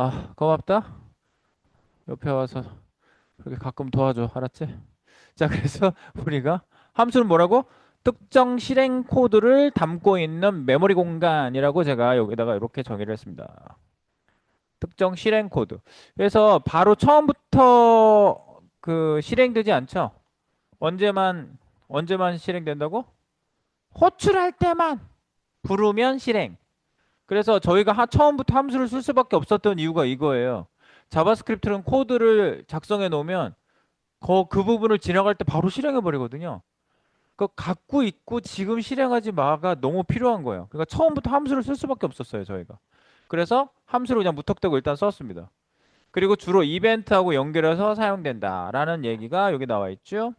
아, 고맙다. 옆에 와서 그렇게 가끔 도와줘. 알았지? 자, 그래서 우리가 함수는 뭐라고? 특정 실행 코드를 담고 있는 메모리 공간이라고 제가 여기다가 이렇게 정의를 했습니다. 특정 실행 코드. 그래서 바로 처음부터 그 실행되지 않죠? 언제만 언제만 실행된다고? 호출할 때만 부르면 실행. 그래서 저희가 처음부터 함수를 쓸 수밖에 없었던 이유가 이거예요. 자바스크립트는 코드를 작성해 놓으면 그 부분을 지나갈 때 바로 실행해 버리거든요. 그 갖고 있고 지금 실행하지 마가 너무 필요한 거예요. 그러니까 처음부터 함수를 쓸 수밖에 없었어요, 저희가. 그래서 함수를 그냥 무턱대고 일단 썼습니다. 그리고 주로 이벤트하고 연결해서 사용된다라는 얘기가 여기 나와 있죠.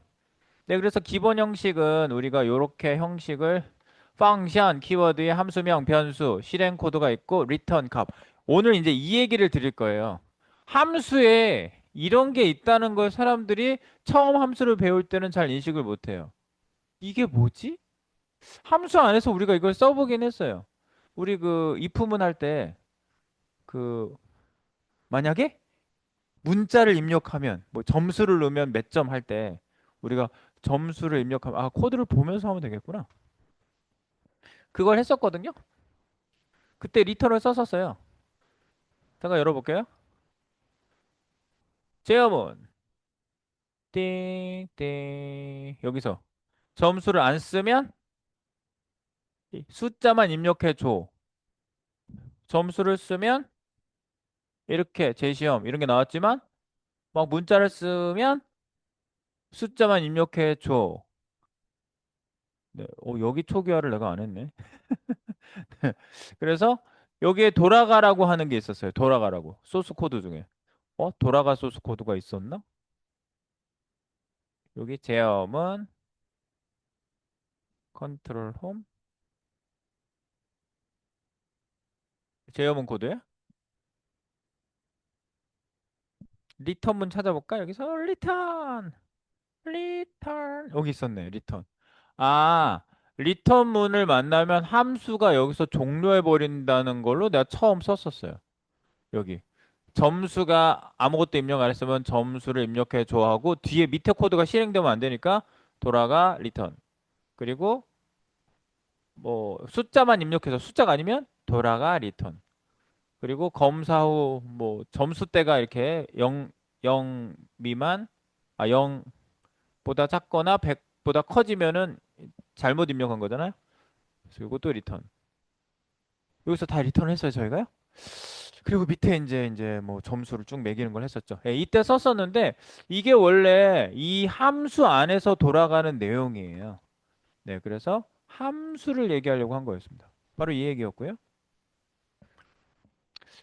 네, 그래서 기본 형식은 우리가 이렇게 형식을 펑션, 키워드의 함수명, 변수, 실행 코드가 있고 리턴 값. 오늘 이제 이 얘기를 드릴 거예요. 함수에 이런 게 있다는 걸 사람들이 처음 함수를 배울 때는 잘 인식을 못 해요. 이게 뭐지? 함수 안에서 우리가 이걸 써보긴 했어요. 우리 그 if문 할 때 그 만약에 문자를 입력하면 뭐 점수를 넣으면 몇 점 할 때 우리가 점수를 입력하면 아 코드를 보면서 하면 되겠구나. 그걸 했었거든요. 그때 리턴을 썼었어요. 잠깐 열어볼게요. 제어문 띵띵 여기서 점수를 안 쓰면 이 숫자만 입력해 줘. 점수를 쓰면 이렇게 제시험 이런 게 나왔지만 막 문자를 쓰면 숫자만 입력해 줘. 네, 여기 초기화를 내가 안 했네. 그래서 여기에 돌아가라고 하는 게 있었어요. 돌아가라고. 소스 코드 중에. 돌아가 소스 코드가 있었나? 여기 제어문 컨트롤 홈 제어문 코드에 리턴문 찾아볼까? 여기서 리턴 여기 있었네. 리턴. 아, 리턴문을 만나면 함수가 여기서 종료해 버린다는 걸로 내가 처음 썼었어요. 여기. 점수가 아무것도 입력 안 했으면 점수를 입력해 줘 하고 뒤에 밑에 코드가 실행되면 안 되니까 돌아가 리턴. 그리고 뭐 숫자만 입력해서 숫자가 아니면 돌아가 리턴. 그리고 검사 후 뭐 점수대가 이렇게 0 미만 0보다 작거나 100보다 커지면은 잘못 입력한 거잖아요. 그래서 이것도 리턴. 여기서 다 리턴을 했어요, 저희가요. 그리고 밑에 이제 뭐 점수를 쭉 매기는 걸 했었죠. 예, 이때 썼었는데 이게 원래 이 함수 안에서 돌아가는 내용이에요. 네, 그래서 함수를 얘기하려고 한 거였습니다. 바로 이 얘기였고요.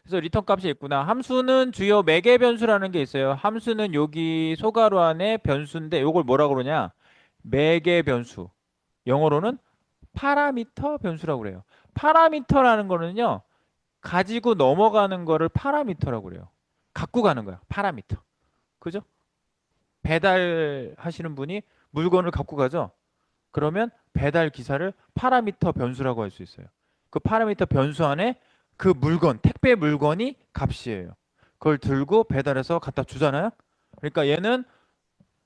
그래서 리턴 값이 있구나. 함수는 주요 매개 변수라는 게 있어요. 함수는 여기 소가로 안에 변수인데 이걸 뭐라 그러냐? 매개 변수. 영어로는 파라미터 변수라고 그래요. 파라미터라는 거는요. 가지고 넘어가는 거를 파라미터라고 그래요. 갖고 가는 거야. 파라미터. 그죠? 배달하시는 분이 물건을 갖고 가죠. 그러면 배달 기사를 파라미터 변수라고 할 수 있어요. 그 파라미터 변수 안에 그 물건, 택배 물건이 값이에요. 그걸 들고 배달해서 갖다 주잖아요. 그러니까 얘는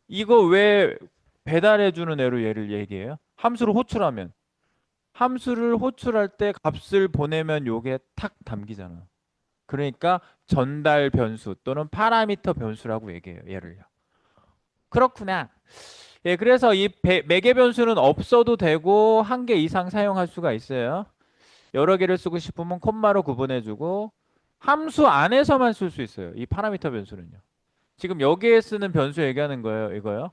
이거 왜 배달해 주는 애로 얘를 얘기해요? 함수를 호출하면 함수를 호출할 때 값을 보내면 요게 탁 담기잖아. 그러니까 전달 변수 또는 파라미터 변수라고 얘기해요. 얘를요. 그렇구나. 예, 그래서 이 매개 변수는 없어도 되고 한 개 이상 사용할 수가 있어요. 여러 개를 쓰고 싶으면 콤마로 구분해주고 함수 안에서만 쓸 수 있어요. 이 파라미터 변수는요. 지금 여기에 쓰는 변수 얘기하는 거예요. 이거요.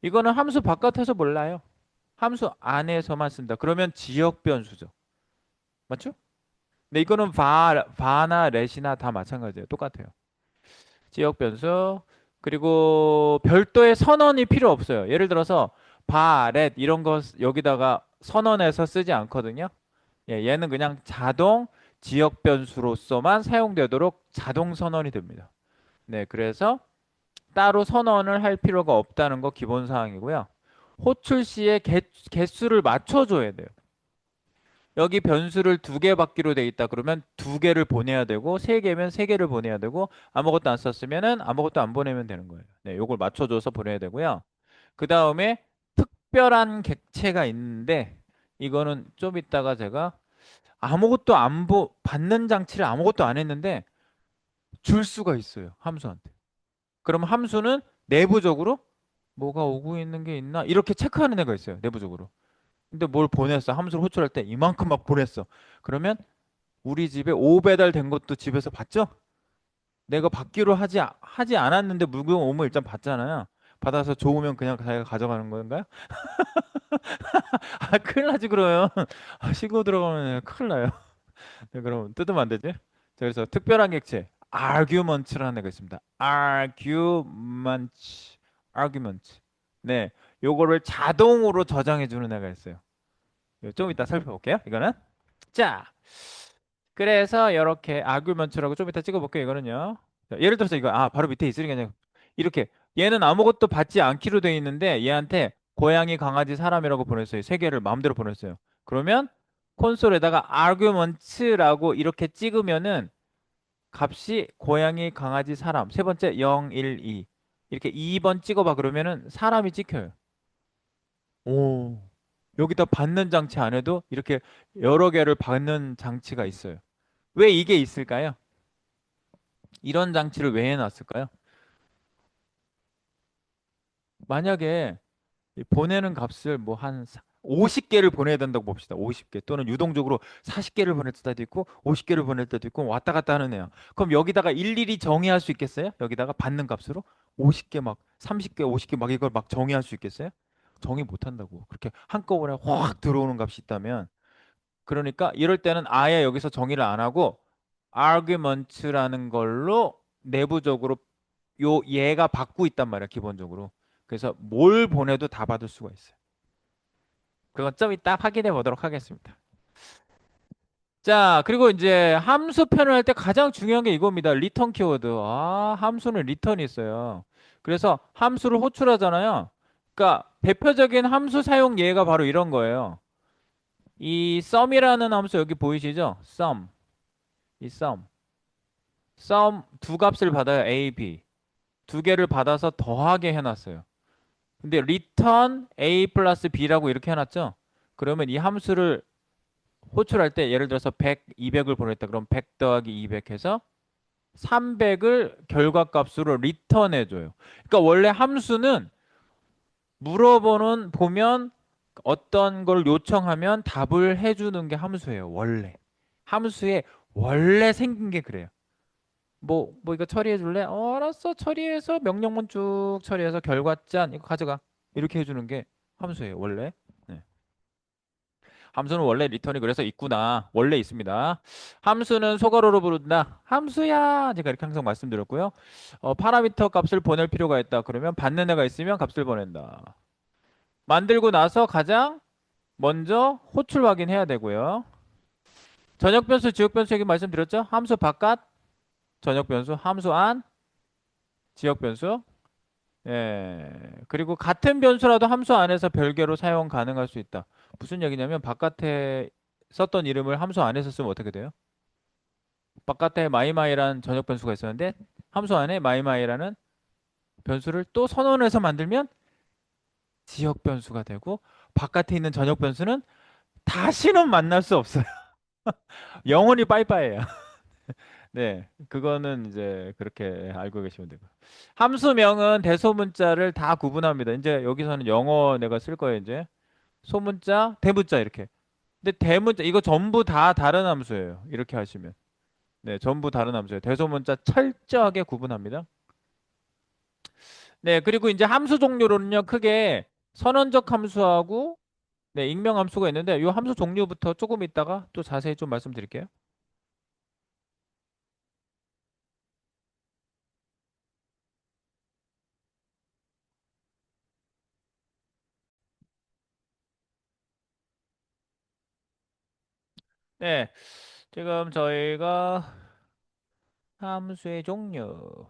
이거는 함수 바깥에서 몰라요. 함수 안에서만 쓴다. 그러면 지역 변수죠. 맞죠? 근데 이거는 바나 렛이나 다 마찬가지예요. 똑같아요. 지역 변수 그리고 별도의 선언이 필요 없어요. 예를 들어서 렛 이런 거 여기다가 선언해서 쓰지 않거든요. 예, 얘는 그냥 자동 지역 변수로서만 사용되도록 자동 선언이 됩니다. 네, 그래서 따로 선언을 할 필요가 없다는 거 기본 사항이고요. 호출 시에 개수를 맞춰줘야 돼요. 여기 변수를 두 개 받기로 돼 있다. 그러면 두 개를 보내야 되고, 세 개면 세 개를 보내야 되고, 아무것도 안 썼으면은 아무것도 안 보내면 되는 거예요. 네, 요걸 맞춰줘서 보내야 되고요. 그 다음에 특별한 객체가 있는데, 이거는 좀 이따가 제가 아무것도 안 받는 장치를 아무것도 안 했는데, 줄 수가 있어요. 함수한테. 그럼 함수는 내부적으로 뭐가 오고 있는 게 있나? 이렇게 체크하는 애가 있어요. 내부적으로. 근데 뭘 보냈어? 함수를 호출할 때 이만큼 막 보냈어. 그러면 우리 집에 5배달 된 것도 집에서 봤죠? 내가 받기로 하지 않았는데 물건 오면 일단 받잖아요. 받아서 좋으면 그냥 자기가 가져가는 건가요? 아, 큰일 나지, 그러면. 아, 신고 들어가면 큰일 나요. 네, 그럼 뜯으면 안 되지? 자, 그래서 특별한 객체, arguments라는 애가 있습니다. argument. 네, 요거를 자동으로 저장해 주는 애가 있어요. 좀 이따 살펴볼게요. 이거는. 자, 그래서 이렇게 argument라고 좀 이따 찍어볼게요. 이거는요. 자, 예를 들어서 이거 바로 밑에 있으니까 그냥 이렇게 얘는 아무것도 받지 않기로 돼 있는데 얘한테 고양이, 강아지, 사람이라고 보냈어요. 세 개를 마음대로 보냈어요. 그러면 콘솔에다가 arguments라고 이렇게 찍으면은 값이 고양이, 강아지, 사람 세 번째 0, 1, 2 이렇게 2번 찍어봐 그러면은 사람이 찍혀요. 오. 여기다 받는 장치 안에도 이렇게 여러 개를 받는 장치가 있어요. 왜 이게 있을까요? 이런 장치를 왜 해놨을까요? 만약에 이 보내는 값을 뭐 한 50개를 보내야 된다고 봅시다. 50개 또는 유동적으로 40개를 보낼 때도 있고 50개를 보낼 때도 있고 왔다 갔다 하는 애야. 그럼 여기다가 일일이 정의할 수 있겠어요? 여기다가 받는 값으로 50개 막 30개, 50개 막 이걸 막 정의할 수 있겠어요? 정의 못 한다고. 그렇게 한꺼번에 확 들어오는 값이 있다면 그러니까 이럴 때는 아예 여기서 정의를 안 하고 arguments라는 걸로 내부적으로 요 얘가 받고 있단 말이야, 기본적으로. 그래서 뭘 보내도 다 받을 수가 있어요. 그건 좀 이따 확인해 보도록 하겠습니다. 자, 그리고 이제 함수 표현할 때 가장 중요한 게 이겁니다. 리턴 키워드. 함수는 리턴이 있어요. 그래서 함수를 호출하잖아요. 그러니까 대표적인 함수 사용 예가 바로 이런 거예요. 이 sum이라는 함수 여기 보이시죠? sum. 이 sum 두 값을 받아요. A, B. 두 개를 받아서 더하게 해놨어요. 근데 return A 플러스 B라고 이렇게 해놨죠? 그러면 이 함수를 호출할 때 예를 들어서 100, 200을 보냈다. 그럼 100 더하기 200 해서 300을 결과값으로 리턴해줘요. 그러니까 원래 함수는 물어보는 보면 어떤 걸 요청하면 답을 해주는 게 함수예요. 원래. 함수에 원래 생긴 게 그래요. 뭐 이거 처리해 줄래? 알았어. 처리해서 명령문 쭉 처리해서 결과짠 이거 가져가. 이렇게 해주는 게 함수예요. 원래. 네. 함수는 원래 리턴이 그래서 있구나. 원래 있습니다. 함수는 소괄호로 부른다. 함수야. 제가 이렇게 항상 말씀드렸고요. 파라미터 값을 보낼 필요가 있다. 그러면 받는 애가 있으면 값을 보낸다. 만들고 나서 가장 먼저 호출 확인해야 되고요. 전역 변수, 지역 변수 얘기 말씀드렸죠? 함수 바깥, 전역 변수, 함수 안, 지역 변수. 예. 그리고 같은 변수라도 함수 안에서 별개로 사용 가능할 수 있다. 무슨 얘기냐면 바깥에 썼던 이름을 함수 안에서 쓰면 어떻게 돼요? 바깥에 마이마이라는 전역 변수가 있었는데 함수 안에 마이마이라는 변수를 또 선언해서 만들면 지역 변수가 되고 바깥에 있는 전역 변수는 다시는 만날 수 없어요. 영원히 빠이빠이예요. 네, 그거는 이제 그렇게 알고 계시면 되고. 함수명은 대소문자를 다 구분합니다. 이제 여기서는 영어 내가 쓸 거예요, 이제. 소문자, 대문자 이렇게. 근데 대문자 이거 전부 다 다른 함수예요. 이렇게 하시면. 네, 전부 다른 함수예요. 대소문자 철저하게 구분합니다. 네, 그리고 이제 함수 종류로는요, 크게 선언적 함수하고 네, 익명 함수가 있는데 이 함수 종류부터 조금 있다가 또 자세히 좀 말씀드릴게요. 네, 지금 저희가 함수의 종류.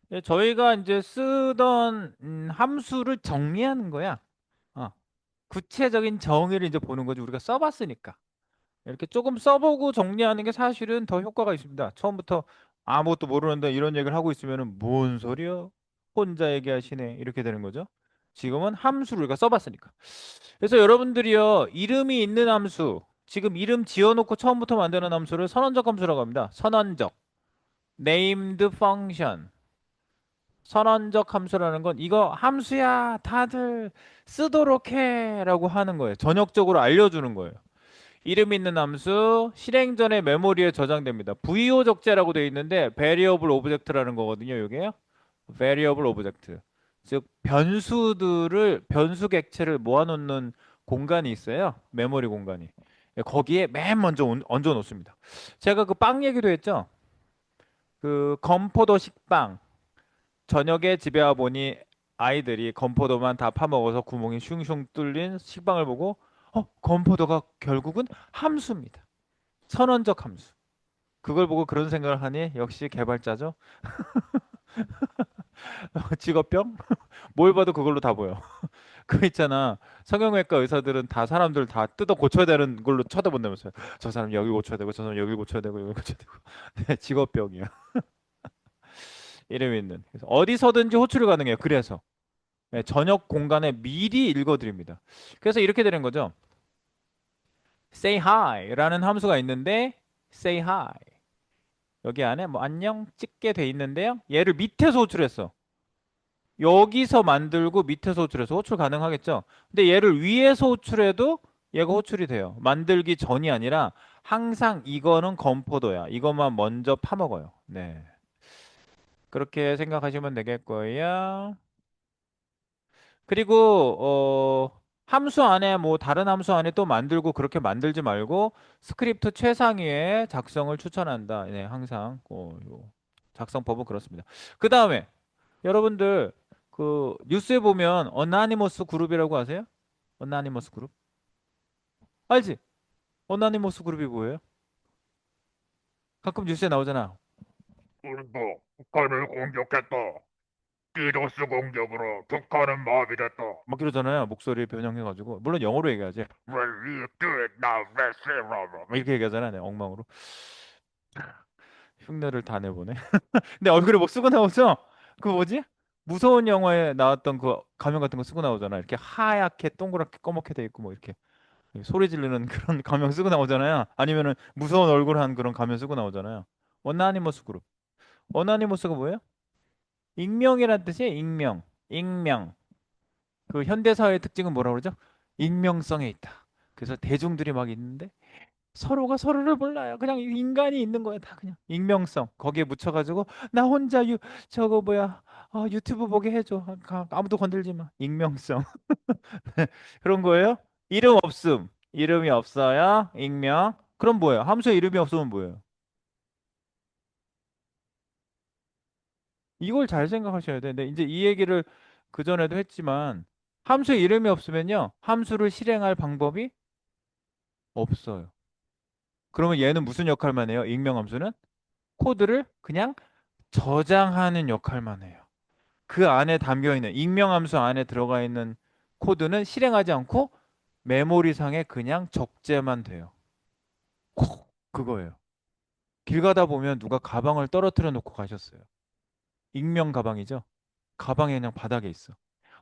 네, 저희가 이제 쓰던 함수를 정리하는 거야. 어. 구체적인 정의를 이제 보는 거지. 우리가 써봤으니까. 이렇게 조금 써보고 정리하는 게 사실은 더 효과가 있습니다. 처음부터 아무것도 모르는데 이런 얘기를 하고 있으면은 뭔 소리야? 혼자 얘기하시네. 이렇게 되는 거죠. 지금은 함수를 우리가 써봤으니까. 그래서 여러분들이요, 이름이 있는 함수, 지금 이름 지어놓고 처음부터 만드는 함수를 선언적 함수라고 합니다. 선언적, named function. 선언적 함수라는 건 이거 함수야, 다들 쓰도록 해라고 하는 거예요. 전역적으로 알려주는 거예요. 이름 있는 함수 실행 전에 메모리에 저장됩니다. VO 적재라고 되어 있는데 variable object라는 거거든요. 이게요. variable object. 즉 변수 객체를 모아놓는 공간이 있어요. 메모리 공간이. 거기에 맨 먼저 얹어 놓습니다. 제가 그 빵 얘기도 했죠. 그 건포도 식빵. 저녁에 집에 와 보니 아이들이 건포도만 다 파먹어서 구멍이 슝슝 뚫린 식빵을 보고 건포도가 결국은 함수입니다. 선언적 함수. 그걸 보고 그런 생각을 하니 역시 개발자죠. 직업병? 뭘 봐도 그걸로 다 보여. 그 있잖아. 성형외과 의사들은 다 사람들 다 뜯어 고쳐야 되는 걸로 쳐다본다면서요. 저 사람 여기 고쳐야 되고 저 사람 여기 고쳐야 되고 여기 고쳐야 되고. 네, 직업병이야. 이름 있는. 그래서 어디서든지 호출이 가능해요. 그래서 네, 저녁 공간에 미리 읽어드립니다. 그래서 이렇게 되는 거죠. say hi라는 함수가 있는데 say hi. 여기 안에 뭐 안녕 찍게 돼 있는데요. 얘를 밑에서 호출했어. 여기서 만들고 밑에서 호출해서 호출 가능하겠죠. 근데 얘를 위에서 호출해도 얘가 호출이 돼요. 만들기 전이 아니라 항상 이거는 건포도야. 이것만 먼저 파먹어요. 네. 그렇게 생각하시면 되겠고요. 그리고 함수 안에 뭐 다른 함수 안에 또 만들고 그렇게 만들지 말고 스크립트 최상위의 작성을 추천한다. 네, 항상 요 작성법은 그렇습니다. 그 다음에 여러분들 그 뉴스에 보면 어나니머스 그룹이라고 아세요? 어나니머스 그룹? 알지? 어나니머스 그룹이 뭐예요? 가끔 뉴스에 나오잖아. 우리도 북한을 공격했다. 디도스 공격으로 북한은 마비됐다. 막 이러잖아요. 목소리 변형해가지고. 물론 영어로 얘기하지. Will you do it now, Russia? 막 이렇게 얘기하잖아. 네, 엉망으로. 흉내를 다 내보네. 근데 얼굴에 뭐 쓰고 나오죠? 그 뭐지? 무서운 영화에 나왔던 그 가면 같은 거 쓰고 나오잖아. 이렇게 하얗게 동그랗게 검게 돼 있고 뭐 이렇게 소리 지르는 그런 가면 쓰고 나오잖아요. 아니면은 무서운 얼굴 한 그런 가면 쓰고 나오잖아요. 어나니머스 그룹. 어나니머스가 뭐예요? 익명이란 뜻이에요. 익명. 익명. 그 현대 사회의 특징은 뭐라고 그러죠? 익명성에 있다. 그래서 대중들이 막 있는데 서로가 서로를 몰라요. 그냥 인간이 있는 거야. 다 그냥 익명성 거기에 묻혀가지고 나 혼자 저거 뭐야 유튜브 보게 해줘. 아무도 건들지 마. 익명성 그런 거예요. 이름 없음. 이름이 없어요. 익명. 그럼 뭐예요? 함수에 이름이 없으면 뭐예요? 이걸 잘 생각하셔야 돼. 근데 이제 이 얘기를 그 전에도 했지만 함수에 이름이 없으면요. 함수를 실행할 방법이 없어요. 그러면 얘는 무슨 역할만 해요? 익명 함수는 코드를 그냥 저장하는 역할만 해요. 그 안에 담겨 있는 익명함수 안에 들어가 있는 코드는 실행하지 않고 메모리상에 그냥 적재만 돼요. 그거예요. 길 가다 보면 누가 가방을 떨어뜨려 놓고 가셨어요. 익명 가방이죠. 가방이 그냥 바닥에 있어.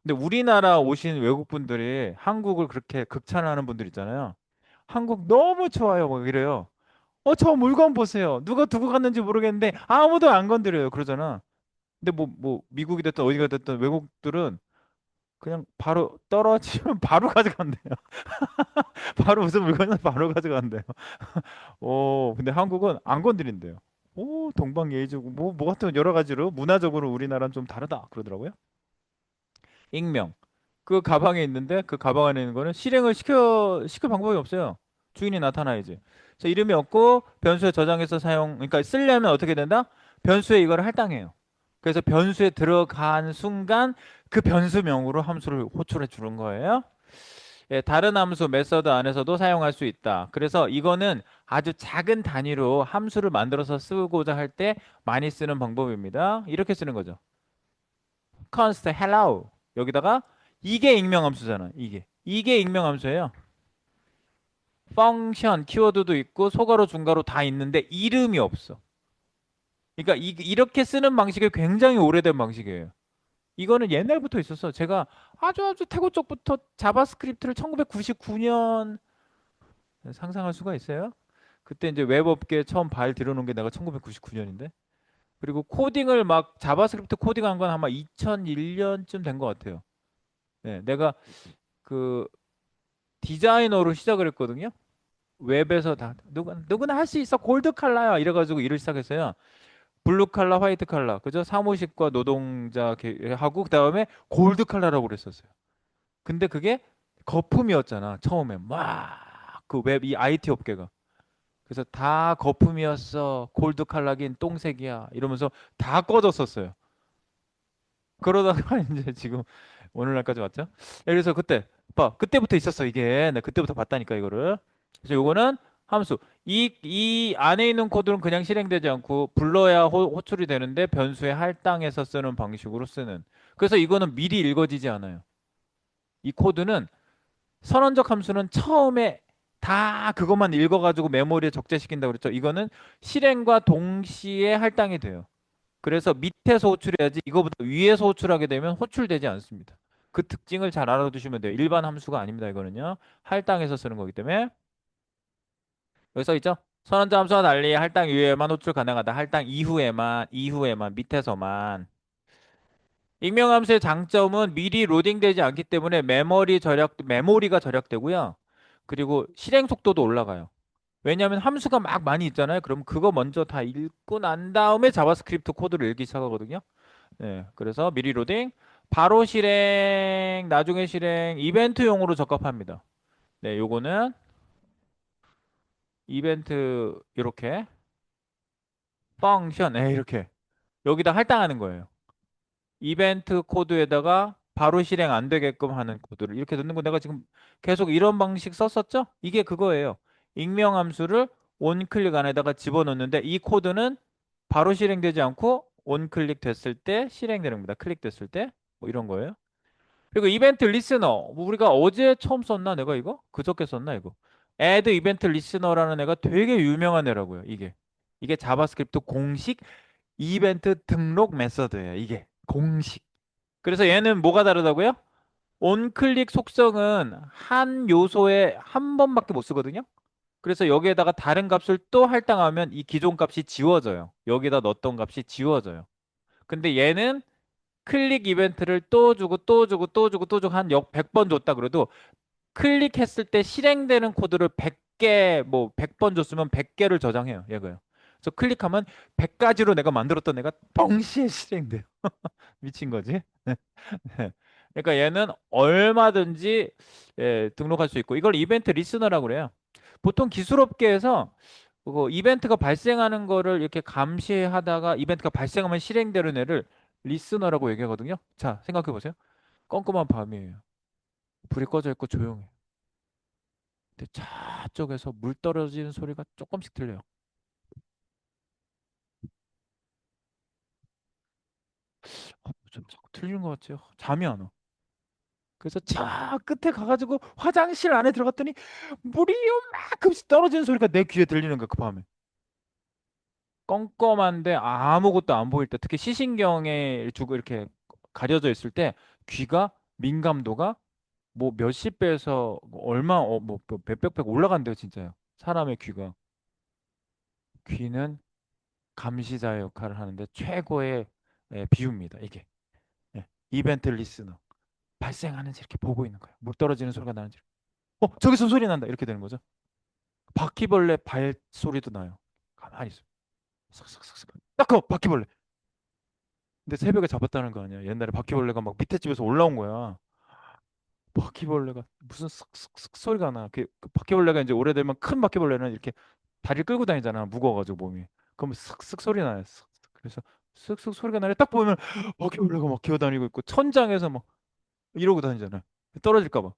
근데 우리나라 오신 외국 분들이 한국을 그렇게 극찬하는 분들 있잖아요. 한국 너무 좋아요. 뭐 이래요. 저 물건 보세요. 누가 두고 갔는지 모르겠는데 아무도 안 건드려요. 그러잖아. 근데 뭐 미국이 됐든 어디가 됐든 외국들은 그냥 바로 떨어지면 바로 가져간대요. 바로 무슨 물건이나 바로 가져간대요. 근데 한국은 안 건드린대요. 동방예의지고 뭐 같은 여러 가지로 문화적으로 우리나라는 좀 다르다 그러더라고요. 익명. 그 가방에 있는데 그 가방 안에 있는 거는 실행을 시킬 방법이 없어요. 주인이 나타나야지. 그래서 이름이 없고 변수에 저장해서 그러니까 쓰려면 어떻게 된다? 변수에 이걸 할당해요. 그래서 변수에 들어간 순간 그 변수명으로 함수를 호출해 주는 거예요. 예, 다른 함수 메서드 안에서도 사용할 수 있다. 그래서 이거는 아주 작은 단위로 함수를 만들어서 쓰고자 할 때 많이 쓰는 방법입니다. 이렇게 쓰는 거죠. const hello 여기다가 이게 익명 함수잖아. 이게 이게 익명함수예요. 펑션, 키워드도 있고 소괄호, 중괄호 다 있는데 이름이 없어. 그러니까 이렇게 쓰는 방식이 굉장히 오래된 방식이에요. 이거는 옛날부터 있었어. 제가 아주 태고 쪽부터 자바스크립트를 1999년 상상할 수가 있어요? 그때 이제 웹업계에 처음 발 들여놓은 게 내가 1999년인데. 그리고 코딩을 막 자바스크립트 코딩한 건 아마 2001년쯤 된 것 같아요. 네, 내가 그 디자이너로 시작을 했거든요. 웹에서 다 누구나 할 수 있어 골드 칼라야 이래가지고 일을 시작했어요. 블루 칼라, 화이트 칼라, 그죠? 사무직과 노동자 하고 그다음에 골드 칼라라고 그랬었어요. 근데 그게 거품이었잖아 처음에 막 그 웹 이 IT 업계가. 그래서 다 거품이었어. 골드 칼라긴 똥색이야. 이러면서 다 꺼졌었어요. 그러다가 이제 지금 오늘날까지 왔죠. 그래서 그때 그때부터 있었어 이게. 나 그때부터 봤다니까 이거를. 그래서 요거는 함수. 이 안에 있는 코드는 그냥 실행되지 않고 불러야 호출이 되는데 변수의 할당에서 쓰는 방식으로 쓰는. 그래서 이거는 미리 읽어지지 않아요. 이 코드는 선언적 함수는 처음에 다 그것만 읽어가지고 메모리에 적재시킨다고 그랬죠. 이거는 실행과 동시에 할당이 돼요. 그래서 밑에서 호출해야지 이거보다 위에서 호출하게 되면 호출되지 않습니다. 그 특징을 잘 알아두시면 돼요. 일반 함수가 아닙니다. 이거는요. 할당해서 쓰는 거기 때문에 여기 써 있죠. 선언적 함수와 달리 할당 이후에만 호출 가능하다. 할당 이후에만 밑에서만. 익명함수의 장점은 미리 로딩되지 않기 때문에 메모리가 절약되고요. 그리고 실행 속도도 올라가요. 왜냐하면 함수가 막 많이 있잖아요. 그럼 그거 먼저 다 읽고 난 다음에 자바스크립트 코드를 읽기 시작하거든요. 네, 그래서 미리 로딩, 바로 실행, 나중에 실행, 이벤트용으로 적합합니다. 네, 요거는 이벤트 이렇게 펑션, 이렇게 여기다 할당하는 거예요. 이벤트 코드에다가 바로 실행 안 되게끔 하는 코드를 이렇게 넣는 거 내가 지금 계속 이런 방식 썼었죠? 이게 그거예요. 익명 함수를 온클릭 안에다가 집어넣는데 이 코드는 바로 실행되지 않고 온클릭 됐을 때 실행되는 겁니다. 클릭됐을 때 뭐 이런 거예요. 그리고 이벤트 리스너 뭐 우리가 어제 처음 썼나 내가 이거? 그저께 썼나 이거? add 이벤트 리스너라는 애가 되게 유명한 애라고요. 이게 자바스크립트 공식 이벤트 등록 메서드예요. 이게 공식. 그래서 얘는 뭐가 다르다고요? 온클릭 속성은 한 요소에 한 번밖에 못 쓰거든요. 그래서 여기에다가 다른 값을 또 할당하면 이 기존 값이 지워져요. 여기다 넣었던 값이 지워져요. 근데 얘는 클릭 이벤트를 또 주고 또 주고 또 주고 또 주고 한 역 100번 줬다 그래도 클릭했을 때 실행되는 코드를 100개 뭐 100번 줬으면 100개를 저장해요. 얘가요. 그래서 클릭하면 100가지로 내가 만들었던 애가 동시에 실행돼요. 미친 거지? 그러니까 얘는 얼마든지 등록할 수 있고 이걸 이벤트 리스너라고 그래요. 보통 기술업계에서 그거 이벤트가 발생하는 거를 이렇게 감시하다가 이벤트가 발생하면 실행되는 애를 리스너라고 얘기하거든요. 자, 생각해 보세요. 껌껌한 밤이에요. 불이 꺼져 있고 조용해. 근데 저쪽에서 물 떨어지는 소리가 조금씩 들려요. 좀 자꾸 들리는 것 같지요? 잠이 안 와. 그래서 저 끝에 가가지고 화장실 안에 들어갔더니 물이 요만큼씩 떨어지는 소리가 내 귀에 들리는 거야, 그 밤에. 껌껌한데 아무것도 안 보일 때, 특히 시신경에 주고 이렇게 가려져 있을 때 귀가 민감도가 뭐 몇십 배에서 얼마, 뭐 몇백 배가 올라간대요, 진짜요. 사람의 귀가. 귀는 감시자의 역할을 하는데 최고의 비유입니다, 이게. 예. 이벤트 리스너. 발생하는지 이렇게 보고 있는 거예요. 물 떨어지는 소리가 나는지. 저기서 소리 난다. 이렇게 되는 거죠. 바퀴벌레 발소리도 나요. 가만히 있어. 싹싹싹싹. 딱그 바퀴벌레. 근데 새벽에 잡았다는 거 아니야. 옛날에 바퀴벌레가 막 밑에 집에서 올라온 거야. 바퀴벌레가 무슨 쓱쓱쓱 소리가 나. 그 바퀴벌레가 이제 오래되면 큰 바퀴벌레는 이렇게 다리를 끌고 다니잖아. 무거워가지고 몸이. 그러면 쓱쓱 소리 나요. 쓱쓱. 그래서 쓱쓱 소리가 나요. 딱 보면 바퀴벌레가 막 기어다니고 있고 천장에서 막 이러고 다니잖아요. 떨어질까 봐.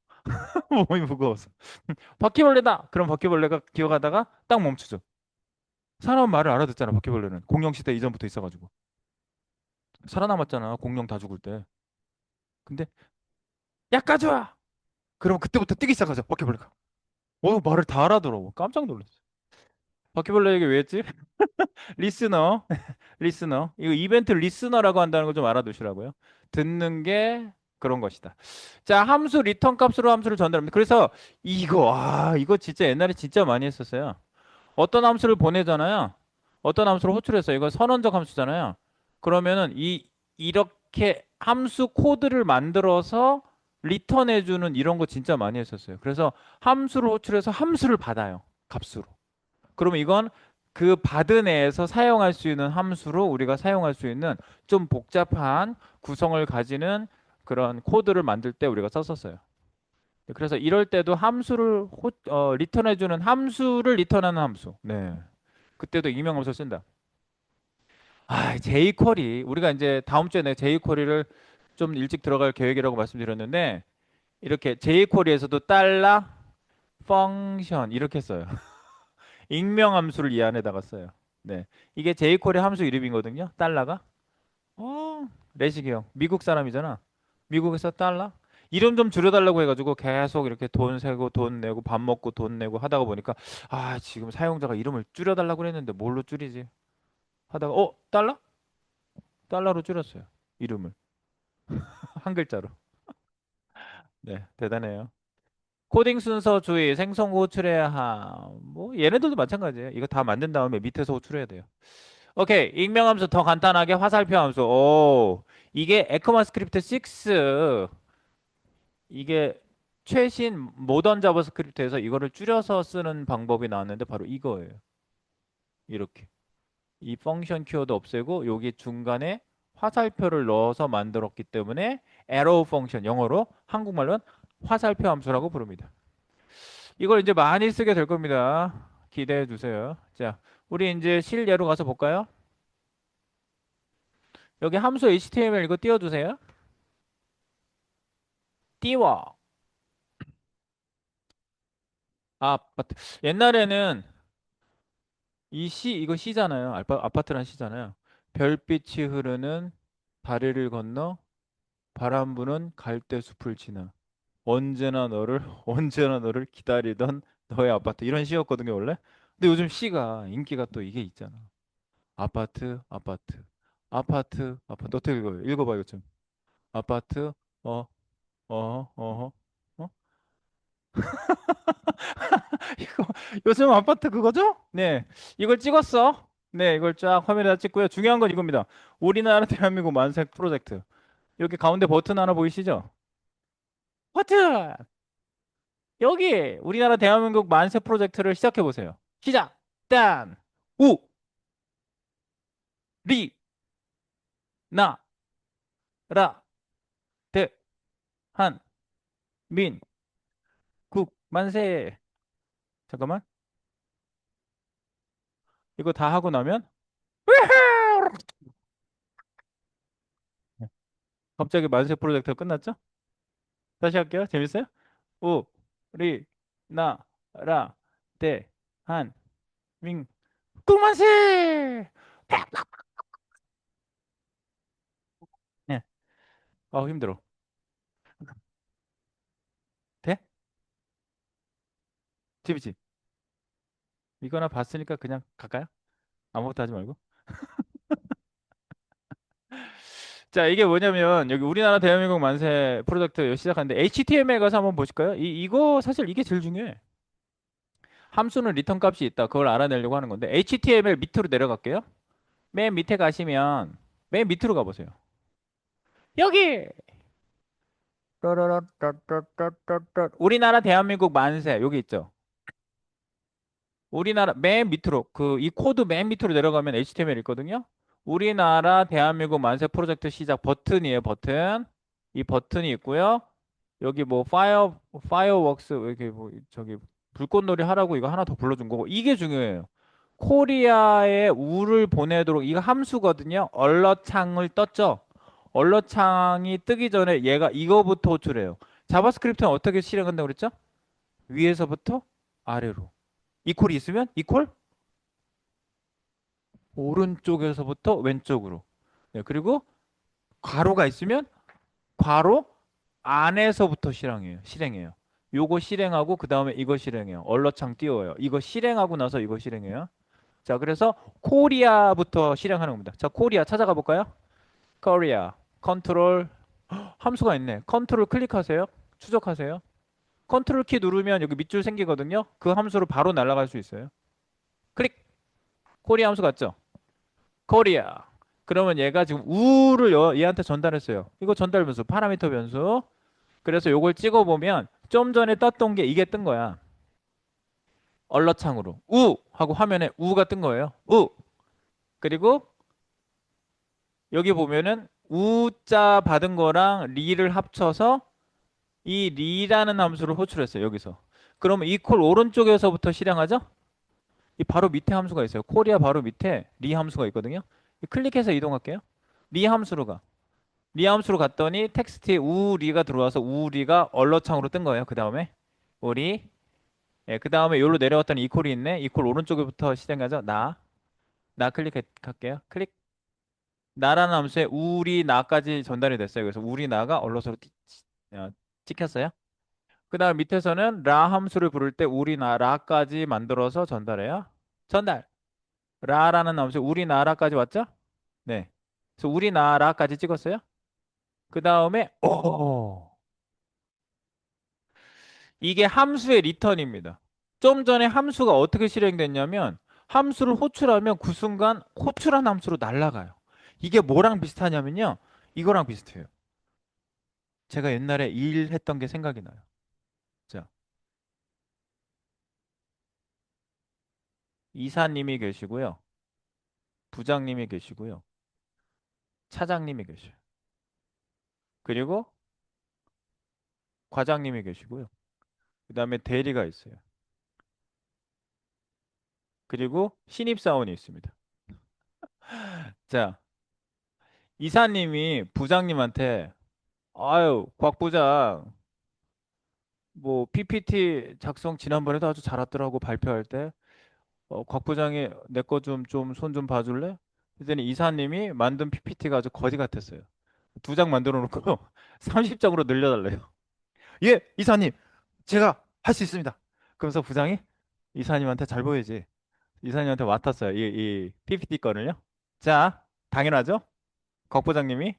몸이 무거워서. 바퀴벌레다. 그럼 바퀴벌레가 기어가다가 딱 멈추죠. 사람 말을 알아듣잖아. 바퀴벌레는 공룡 시대 이전부터 있어가지고 살아남았잖아. 공룡 다 죽을 때. 근데 야 가져와. 그럼 그때부터 뛰기 시작하죠. 바퀴벌레가. 말을 다 알아들어. 깜짝 놀랐어. 바퀴벌레에게 왜 했지? 리스너. 리스너. 이거 이벤트 리스너라고 한다는 거 좀 알아두시라고요. 듣는 게 그런 것이다. 자, 함수 리턴 값으로 함수를 전달합니다. 그래서 이거 진짜 옛날에 진짜 많이 했었어요. 어떤 함수를 보내잖아요. 어떤 함수를 호출해서 이거 선언적 함수잖아요. 그러면은 이렇게 함수 코드를 만들어서 리턴해주는 이런 거 진짜 많이 했었어요. 그래서 함수를 호출해서 함수를 받아요. 값으로. 그러면 이건 그 받은 애에서 사용할 수 있는 함수로 우리가 사용할 수 있는 좀 복잡한 구성을 가지는 그런 코드를 만들 때 우리가 썼었어요. 그래서 이럴 때도 리턴해주는 함수를 리턴하는 함수. 네. 그때도 익명함수 쓴다. jQuery. 우리가 이제 다음 주에 내가 jQuery를 좀 일찍 들어갈 계획이라고 말씀드렸는데, 이렇게 jQuery에서도 달러 펑션 이렇게 써요. 익명함수를 이 안에다가 써요. 네. 이게 jQuery 함수 이름이거든요. 달러가. 레식이 형. 미국 사람이잖아. 미국에서 달러? 이름 좀 줄여달라고 해가지고 계속 이렇게 돈 세고 돈 내고 밥 먹고 돈 내고 하다가 보니까 지금 사용자가 이름을 줄여달라고 그랬는데 뭘로 줄이지? 하다가 달러? 달러로 줄였어요. 이름을. 한 글자로. 네, 대단해요. 코딩 순서 주의, 생성 호출해야 함. 뭐 얘네들도 마찬가지예요. 이거 다 만든 다음에 밑에서 호출해야 돼요. 오케이. 익명함수 더 간단하게 화살표 함수. 이게 에크마스크립트 6. 이게 최신 모던 자바스크립트에서 이거를 줄여서 쓰는 방법이 나왔는데 바로 이거예요. 이렇게. 이 펑션 키워드 없애고 여기 중간에 화살표를 넣어서 만들었기 때문에 arrow 펑션, 영어로 한국말로는 화살표 함수라고 부릅니다. 이걸 이제 많이 쓰게 될 겁니다. 기대해 주세요. 자, 우리 이제 실예로 가서 볼까요? 여기 함수 HTML 이거 띄워주세요. 띄워. 아파트. 옛날에는 이거 C잖아요. 아파트란 C잖아요. 별빛이 흐르는 다리를 건너 바람 부는 갈대숲을 지나 언제나 너를 기다리던 너의 아파트. 이런 시였거든요, 원래. 근데 요즘 시가 인기가 또 이게 있잖아. 아파트, 아파트, 아파트, 아파트. 어떻게 읽어요? 읽어봐, 이거 좀. 아파트, 어, 어? 이거 요즘 아파트 그거죠? 네. 이걸 찍었어. 네, 이걸 쫙 화면에다 찍고요. 중요한 건 이겁니다. 우리나라 대한민국 만세 프로젝트. 여기 가운데 버튼 하나 보이시죠? 버튼! 여기 우리나라 대한민국 만세 프로젝트를 시작해 보세요. 시작. 딴. 우. 리. 나. 라. 대. 한. 민. 국. 만세. 잠깐만. 이거 다 하고 나면 갑자기 만세 프로젝트가 끝났죠? 다시 할게요. 재밌어요? 우. 리. 나. 라. 대. 한. 민. 국 만세. 네. 힘들어. 돼? 재밌지? 이거나 봤으니까 그냥 갈까요? 아무것도 하지 말고. 자, 이게 뭐냐면 여기 우리나라 대한민국 만세 프로젝트 시작하는데 HTML 가서 한번 보실까요? 이거 사실 이게 제일 중요해. 함수는 리턴 값이 있다. 그걸 알아내려고 하는 건데 HTML 밑으로 내려갈게요. 맨 밑에 가시면 맨 밑으로 가보세요. 여기 우리나라 대한민국 만세 여기 있죠. 우리나라 맨 밑으로 이 코드 맨 밑으로 내려가면 HTML 있거든요. 우리나라 대한민국 만세 프로젝트 시작 버튼이에요. 버튼. 이 버튼이 있고요. 여기 뭐 파이어웍스 이렇게 뭐 저기 불꽃놀이 하라고 이거 하나 더 불러준 거고 이게 중요해요. 코리아에 우를 보내도록 이거 함수거든요. 얼럿 창을 떴죠. 얼럿 창이 뜨기 전에 얘가 이거부터 호출해요. 자바스크립트는 어떻게 실행한다고 그랬죠? 위에서부터 아래로. 이퀄이 있으면 이퀄 오른쪽에서부터 왼쪽으로. 네, 그리고 괄호가 있으면 괄호 안에서부터 실행해요. 요거 실행하고 그 다음에 이거 실행해요. 얼러창 띄워요. 이거 실행하고 나서 이거 실행해요. 자, 그래서 코리아부터 실행하는 겁니다. 자, 코리아 찾아가 볼까요? 코리아 컨트롤 함수가 있네. 컨트롤 클릭하세요. 추적하세요. 컨트롤 키 누르면 여기 밑줄 생기거든요. 그 함수로 바로 날아갈 수 있어요. 클릭. 코리아 함수 같죠? 코리아. 그러면 얘가 지금 우를 얘한테 전달했어요. 이거 전달 변수, 파라미터 변수. 그래서 요걸 찍어보면 좀 전에 떴던 게 이게 뜬 거야. 얼러창으로. 우! 하고 화면에 우가 뜬 거예요. 우! 그리고 여기 보면은 우자 받은 거랑 리를 합쳐서 이 리라는 함수를 호출했어요. 여기서. 그러면 이 콜 오른쪽에서부터 실행하죠? 이 바로 밑에 함수가 있어요. 코리아 바로 밑에 리 함수가 있거든요. 클릭해서 이동할게요. 리 함수로 가. 리 함수로 갔더니 텍스트에 우리가 들어와서 우리가 얼러창으로 뜬 거예요. 그 다음에 우리. 예, 그 다음에 여기로 내려왔더니 이 콜이 있네. 이 콜 오른쪽부터 실행하죠. 나 클릭할게요. 클릭. 나라는 함수에 우리 나까지 전달이 됐어요. 그래서 우리 나가 얼럿으로 찍혔어요. 그 다음 밑에서는 라 함수를 부를 때 우리 나라까지 만들어서 전달해요. 전달. 라라는 함수 우리 나라까지 왔죠? 네. 그래서 우리 나라까지 찍었어요. 그 다음에 이게 함수의 리턴입니다. 좀 전에 함수가 어떻게 실행됐냐면 함수를 호출하면 그 순간 호출한 함수로 날아가요. 이게 뭐랑 비슷하냐면요. 이거랑 비슷해요. 제가 옛날에 일했던 게 생각이 나요. 자, 이사님이 계시고요. 부장님이 계시고요. 차장님이 계셔요. 그리고 과장님이 계시고요. 그 다음에 대리가 있어요. 그리고 신입사원이 있습니다. 자, 이사님이 부장님한테 아유, 곽 부장, 뭐 PPT 작성 지난번에도 아주 잘했더라고 발표할 때 곽 부장이 내 거 좀 손 좀 봐줄래? 그랬더니 이사님이 만든 PPT가 아주 거지 같았어요. 두 장 만들어 놓고 30장으로 늘려달래요. 예, 이사님, 제가 할 수 있습니다. 그러면서 부장이 이사님한테 잘 보이지. 이사님한테 맡았어요. 이 PPT 건을요. 자, 당연하죠? 곽 부장님이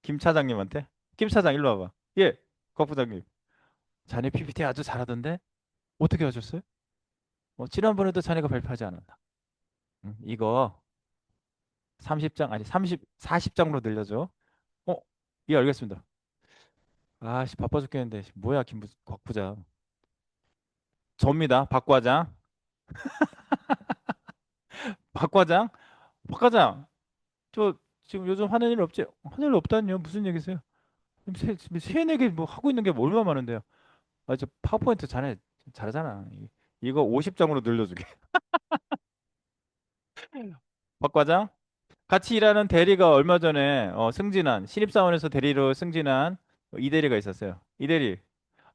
김 차장님한테 김 차장 일로 와봐. 예, 곽 부장님. 자네 PPT 아주 잘하던데 어떻게 하셨어요? 지난번에도 자네가 발표하지 않았나? 이거 30장 아니 40장으로 늘려줘. 어, 예, 알겠습니다. 아씨 바빠 죽겠는데 뭐야 곽 부장. 접니다. 박 과장. 박 과장. 박 과장. 저 지금 요즘 하는 일 없지? 하는 일 없다니요? 무슨 얘기세요? 지금 세네개 뭐 하고 있는 게 얼마나 많은데요? 아, 저 파워포인트 자네 잘하잖아. 이거 50장으로 늘려주게. 박 과장. 같이 일하는 대리가 얼마 전에 승진한 신입사원에서 대리로 승진한 이대리가 있었어요. 이대리.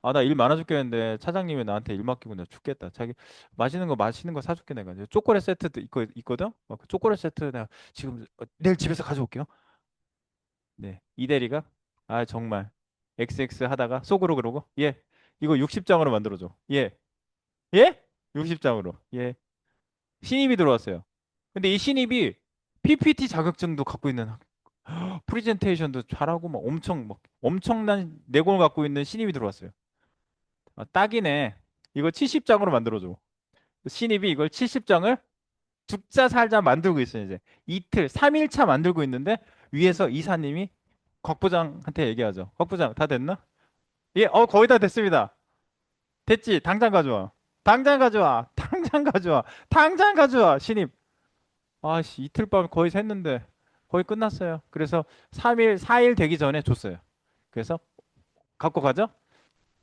아, 나 일 많아 죽겠는데 차장님이 나한테 일 맡기고 나 죽겠다. 자기 맛있는 거 사줄게 내가. 초콜릿 세트도 있거든. 그 초콜릿 세트 내가 지금 내일 집에서 가져올게요. 네, 이대리가 아 정말 XX 하다가 속으로 그러고 예, 이거 60장으로 만들어줘. 예, 예? 60장으로. 예. 신입이 들어왔어요. 근데 이 신입이 PPT 자격증도 갖고 있는 프리젠테이션도 잘하고 막 엄청난 내공을 갖고 있는 신입이 들어왔어요. 아, 딱이네. 이거 70장으로 만들어줘. 신입이 이걸 70장을 죽자 살자 만들고 있어요, 이제. 이틀, 3일차 만들고 있는데 위에서 이사님이 곽 부장한테 얘기하죠. 곽 부장, 다 됐나? 예, 거의 다 됐습니다. 됐지? 당장 가져와. 당장 가져와. 당장 가져와. 당장 가져와. 신입. 아씨, 이틀 밤 거의 샜는데 거의 끝났어요. 그래서 3일, 4일 되기 전에 줬어요. 그래서 갖고 가죠?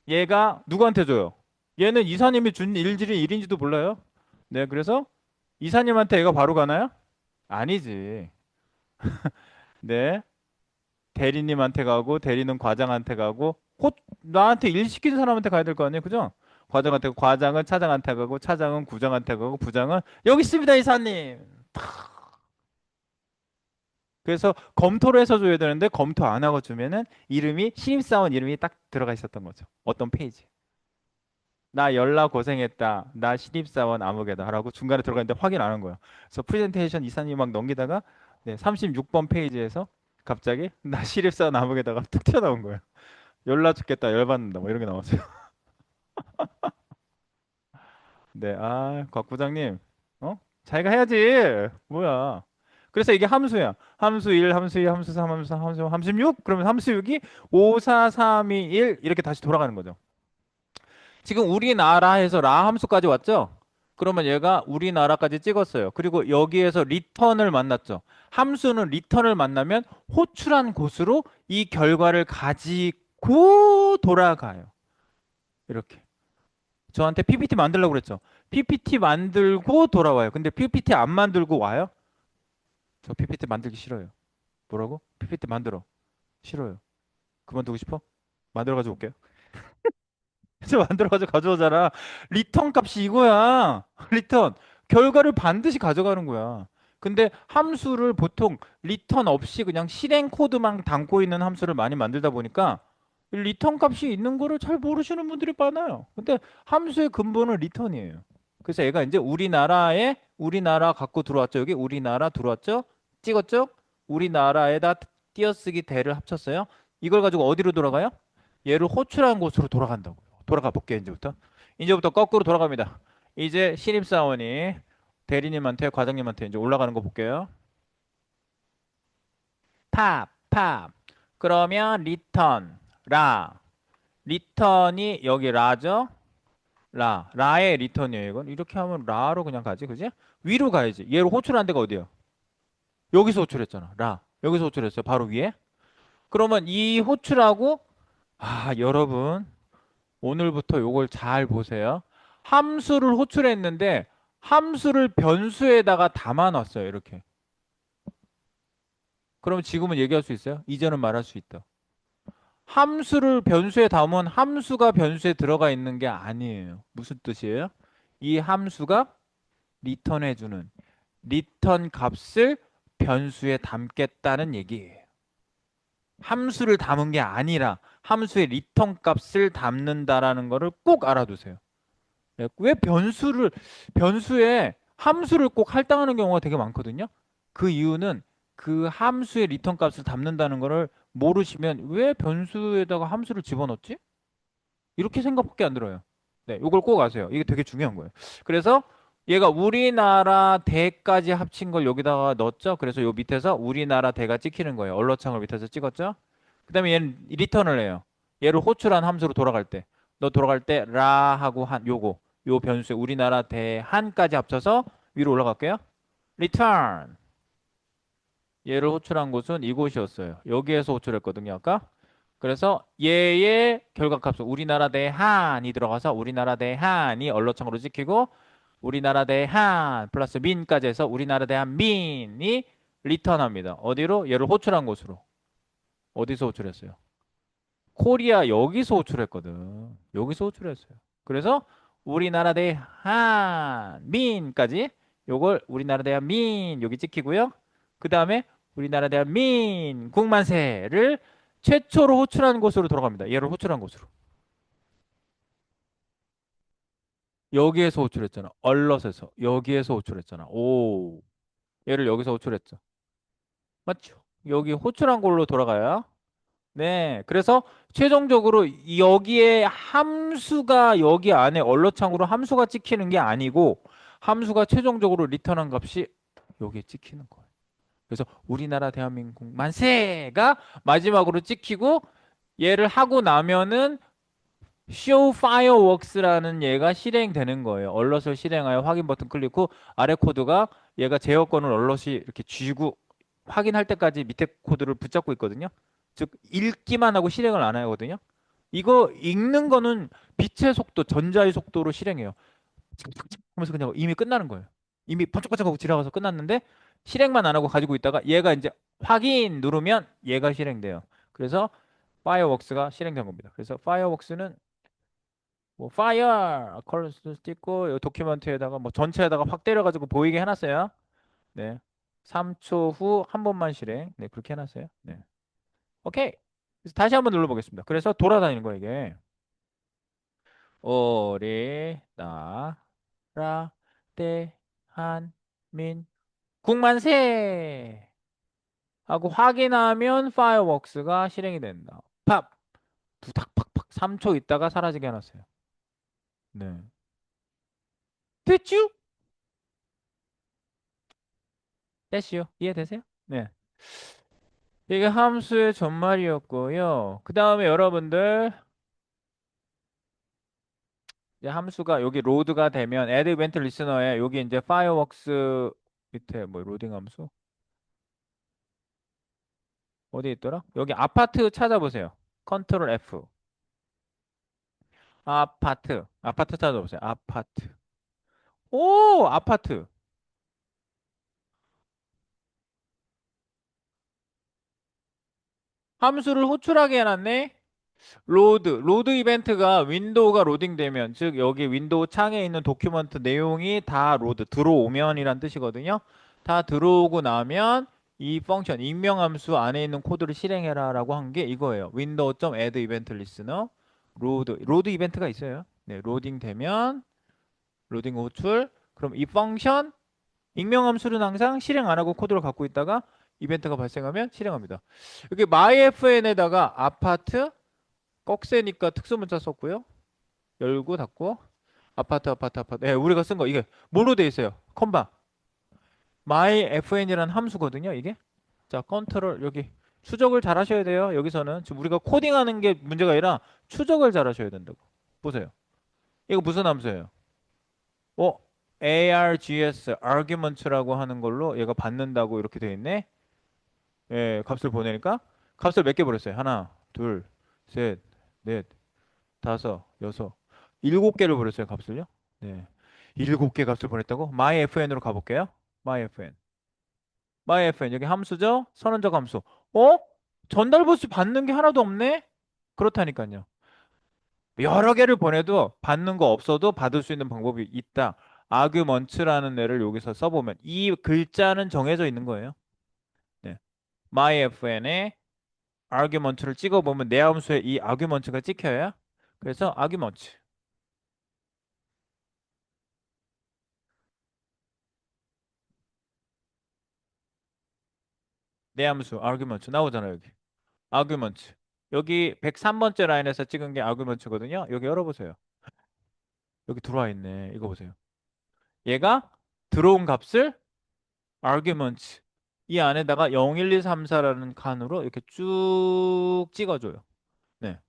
얘가 누구한테 줘요? 얘는 이사님이 준 일질이 일인지도 몰라요. 네, 그래서 이사님한테 얘가 바로 가나요? 아니지. 네, 대리님한테 가고 대리는 과장한테 가고 곧 나한테 일 시키는 사람한테 가야 될 거 아니에요, 그죠? 과장한테 과장은 차장한테 가고 차장은 부장한테 가고 부장은 여기 있습니다, 이사님. 그래서 검토를 해서 줘야 되는데 검토 안 하고 주면은 이름이 신입사원 이름이 딱 들어가 있었던 거죠. 어떤 페이지. 나 연락 고생했다. 나 신입사원 아무개다. 하라고 중간에 들어갔는데 확인 안 한 거야. 그래서 프레젠테이션 이사님 막 넘기다가 네, 36번 페이지에서 갑자기 나 신입사원 아무개다가 툭 튀어나온 거예요. 연락 죽겠다. 열받는다. 뭐 이런 게 나왔어요. 네, 곽 부장님, 자기가 해야지. 뭐야. 그래서 이게 함수야. 함수 1, 함수 2, 함수 3, 함수 4, 함수 5, 함수 6. 그러면 함수 6이 5, 4, 3, 2, 1 이렇게 다시 돌아가는 거죠. 지금 우리나라에서 라 함수까지 왔죠? 그러면 얘가 우리나라까지 찍었어요. 그리고 여기에서 리턴을 만났죠. 함수는 리턴을 만나면 호출한 곳으로 이 결과를 가지고 돌아가요. 이렇게. 저한테 PPT 만들려고 그랬죠. PPT 만들고 돌아와요. 근데 PPT 안 만들고 와요? 저 PPT 만들기 싫어요. 뭐라고? PPT 만들어. 싫어요. 그만두고 싶어? 만들어가지고 올게요. 그래서 만들어가지고 가져오잖아. 리턴 값이 이거야. 리턴. 결과를 반드시 가져가는 거야. 근데 함수를 보통 리턴 없이 그냥 실행 코드만 담고 있는 함수를 많이 만들다 보니까 이 리턴 값이 있는 거를 잘 모르시는 분들이 많아요. 근데 함수의 근본은 리턴이에요. 그래서 얘가 이제 우리나라 갖고 들어왔죠. 여기 우리나라 들어왔죠. 찍었죠. 우리나라에다 띄어쓰기 대를 합쳤어요. 이걸 가지고 어디로 돌아가요? 얘를 호출한 곳으로 돌아간다고. 돌아가 볼게요, 이제부터. 이제부터 거꾸로 돌아갑니다. 이제 신입사원이 대리님한테, 과장님한테 이제 올라가는 거 볼게요. 탑. 그러면 리턴, 라. 리턴이 여기 라죠? 라의 리턴이에요, 이건. 이렇게 하면 라로 그냥 가지, 그지? 위로 가야지. 얘로 호출한 데가 어디야? 여기서 호출했잖아, 라. 여기서 호출했어요, 바로 위에. 그러면 이 호출하고, 여러분. 오늘부터 요걸 잘 보세요. 함수를 호출했는데 함수를 변수에다가 담아놨어요. 이렇게. 그럼 지금은 얘기할 수 있어요? 이제는 말할 수 있다. 함수를 변수에 담으면 함수가 변수에 들어가 있는 게 아니에요. 무슨 뜻이에요? 이 함수가 리턴해주는 리턴 값을 변수에 담겠다는 얘기예요. 함수를 담은 게 아니라 함수의 리턴 값을 담는다라는 거를 꼭 알아두세요. 네, 왜 변수에 함수를 꼭 할당하는 경우가 되게 많거든요. 그 이유는 그 함수의 리턴 값을 담는다는 거를 모르시면 왜 변수에다가 함수를 집어넣지? 이렇게 생각밖에 안 들어요. 네, 이걸 꼭 아세요. 이게 되게 중요한 거예요. 그래서 얘가 우리나라 대까지 합친 걸 여기다가 넣었죠. 그래서 요 밑에서 우리나라 대가 찍히는 거예요. 언러창을 밑에서 찍었죠. 그다음에 얘는 리턴을 해요. 얘를 호출한 함수로 돌아갈 때. 너 돌아갈 때 라 하고 한 요 변수에 우리나라 대한까지 합쳐서 위로 올라갈게요. return. 얘를 호출한 곳은 이곳이었어요. 여기에서 호출했거든요, 아까. 그래서 얘의 결과값은 우리나라 대한이 들어가서 우리나라 대한이 언러창으로 찍히고 우리나라 대한 플러스 민까지 해서 우리나라 대한 민이 리턴합니다. 어디로? 얘를 호출한 곳으로. 어디서 호출했어요? 코리아 여기서 호출했거든. 여기서 호출했어요. 그래서 우리나라 대한민까지 요걸 우리나라 대한민 여기 찍히고요. 그 다음에 우리나라 대한민 국만세를 최초로 호출한 곳으로 돌아갑니다. 얘를 호출한 곳으로. 여기에서 호출했잖아. 얼럿에서. 여기에서 호출했잖아. 오. 얘를 여기서 호출했죠. 맞죠? 여기 호출한 걸로 돌아가요. 네, 그래서 최종적으로 여기에 함수가 여기 안에 언러창으로 함수가 찍히는 게 아니고 함수가 최종적으로 리턴한 값이 여기에 찍히는 거예요. 그래서 우리나라 대한민국 만세가 마지막으로 찍히고 얘를 하고 나면은 show fireworks라는 얘가 실행되는 거예요. 얼럿을 실행하여 확인 버튼 클릭 후 아래 코드가 얘가 제어권을 얼럿이 이렇게 쥐고 확인할 때까지 밑에 코드를 붙잡고 있거든요. 즉 읽기만 하고 실행을 안 하거든요. 이거 읽는 거는 빛의 속도, 전자의 속도로 실행해요. 하면서 그냥 이미 끝나는 거예요. 이미 번쩍번쩍하고 지나가서 끝났는데 실행만 안 하고 가지고 있다가 얘가 이제 확인 누르면 얘가 실행돼요. 그래서 파이어웍스가 실행된 겁니다. 그래서 파이어웍스는 뭐 파이어 컬러스 찍고 이 도큐멘트에다가 뭐 전체에다가 확 때려가지고 보이게 해놨어요. 네. 3초 후 한 번만 실행. 네, 그렇게 해놨어요. 네. 오케이. 그래서 다시 한번 눌러보겠습니다. 그래서 돌아다니는 거예요, 이게. 오리, 나, 라, 때, 한, 민, 국만세! 하고 확인하면 파이어웍스가 실행이 된다. 팝! 두닥팍팍 3초 있다가 사라지게 해놨어요. 네. 됐죠? 됐슈. 이해되세요? 네. 이게 함수의 전말이었고요. 그 다음에 여러분들 이제 함수가 여기 로드가 되면 add event listener에 여기 이제 fireworks 밑에 뭐 로딩 함수 어디 있더라? 여기 아파트 찾아보세요. 컨트롤 F. 아파트 찾아보세요. 아파트. 오, 아파트. 함수를 호출하게 해놨네. 로드 이벤트가 윈도우가 로딩되면, 즉 여기 윈도우 창에 있는 도큐먼트 내용이 다 로드 들어오면이란 뜻이거든요. 다 들어오고 나면 이 펑션 익명함수 안에 있는 코드를 실행해라라고 한 게 이거예요. window.add event listener 로드 이벤트가 있어요. 네, 로딩 되면 로딩 호출. 그럼 이 펑션 익명함수는 항상 실행 안 하고 코드를 갖고 있다가 이벤트가 발생하면 실행합니다. 여기 myFN에다가 아파트 꺽쇠니까 특수문자 썼고요. 열고 닫고 아파트. 네, 우리가 쓴 거 이게 뭘로 돼 있어요? 컴바. myFN이라는 함수거든요, 이게. 자, 컨트롤 여기 추적을 잘 하셔야 돼요. 여기서는 지금 우리가 코딩하는 게 문제가 아니라 추적을 잘 하셔야 된다고. 보세요. 이거 무슨 함수예요? 어, args arguments라고 하는 걸로 얘가 받는다고 이렇게 돼 있네. 예, 값을 보내니까 값을 몇 개 버렸어요? 하나, 둘, 셋, 넷, 다섯, 여섯, 일곱 개를 보냈어요, 값을요. 네. 일곱 개 값을 보냈다고? myFN으로 가볼게요. myFN. myFN. 여기 함수죠? 선언적 함수. 어? 전달 보수 받는 게 하나도 없네? 그렇다니까요. 여러 개를 보내도 받는 거 없어도 받을 수 있는 방법이 있다. arguments라는 애를 여기서 써보면 이 글자는 정해져 있는 거예요. 네. myFN에 argument를 찍어보면 내 함수에 이 argument가 찍혀요. 그래서 argument. 내 함수 argument 나오잖아요, 여기. argument. 여기 103번째 라인에서 찍은 게 argument거든요. 여기 열어보세요. 여기 들어와 있네. 이거 보세요. 얘가 들어온 값을 argument 이 안에다가 0, 1, 2, 3, 4라는 칸으로 이렇게 쭉 찍어줘요. 네.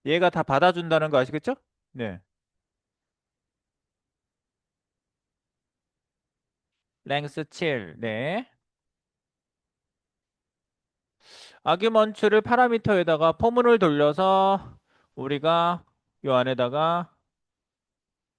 얘가 다 받아준다는 거 아시겠죠? 네. length 7. 네. argument를 파라미터에다가 포문을 돌려서 우리가 이 안에다가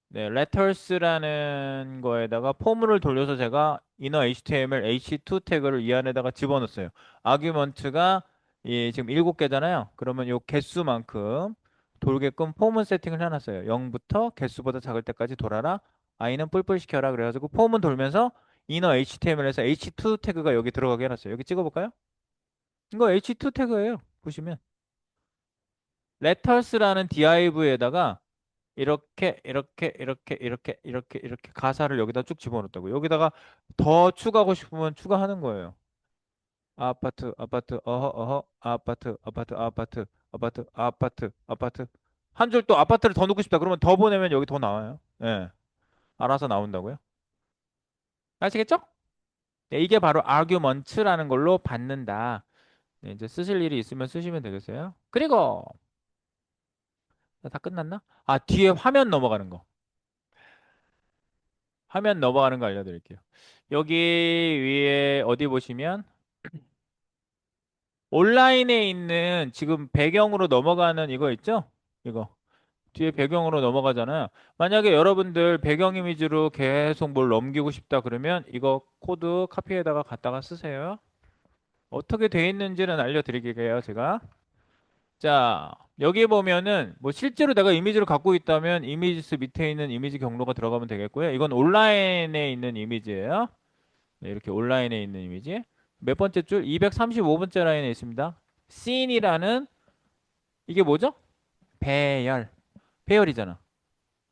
네, letters라는 거에다가 포문을 돌려서 제가 inner HTML h2 태그를 이 안에다가 집어넣었어요. argument가 지금 7개잖아요. 그러면 요 개수만큼 돌게끔 포문 세팅을 해놨어요. 0부터 개수보다 작을 때까지 돌아라. i는 뿔뿔 시켜라. 그래가지고 포문 돌면서 inner HTML에서 h2 태그가 여기 들어가게 해놨어요. 여기 찍어볼까요? 이거 h2 태그예요. 보시면 letters라는 div에다가 이렇게 가사를 여기다 쭉 집어넣었다고. 여기다가 더 추가하고 싶으면 추가하는 거예요. 아파트. 한 줄 또 아파트를 더 넣고 싶다. 그러면 더 보내면 여기 더 나와요. 예. 알아서 나온다고요. 아시겠죠? 네, 이게 바로 arguments라는 걸로 받는다. 네, 이제 쓰실 일이 있으면 쓰시면 되겠어요. 그리고 다 끝났나? 아, 뒤에 화면 넘어가는 거. 화면 넘어가는 거 알려드릴게요. 여기 위에 어디 보시면 온라인에 있는 지금 배경으로 넘어가는 이거 있죠? 이거. 뒤에 배경으로 넘어가잖아요. 만약에 여러분들 배경 이미지로 계속 뭘 넘기고 싶다 그러면 이거 코드 카피에다가 갖다가 쓰세요. 어떻게 돼 있는지는 알려드릴게요, 제가. 자, 여기 보면은 뭐 실제로 내가 이미지를 갖고 있다면 이미지스 밑에 있는 이미지 경로가 들어가면 되겠고요. 이건 온라인에 있는 이미지예요. 네, 이렇게 온라인에 있는 이미지. 몇 번째 줄? 235번째 라인에 있습니다. 씬이라는 이게 뭐죠? 배열. 배열이잖아.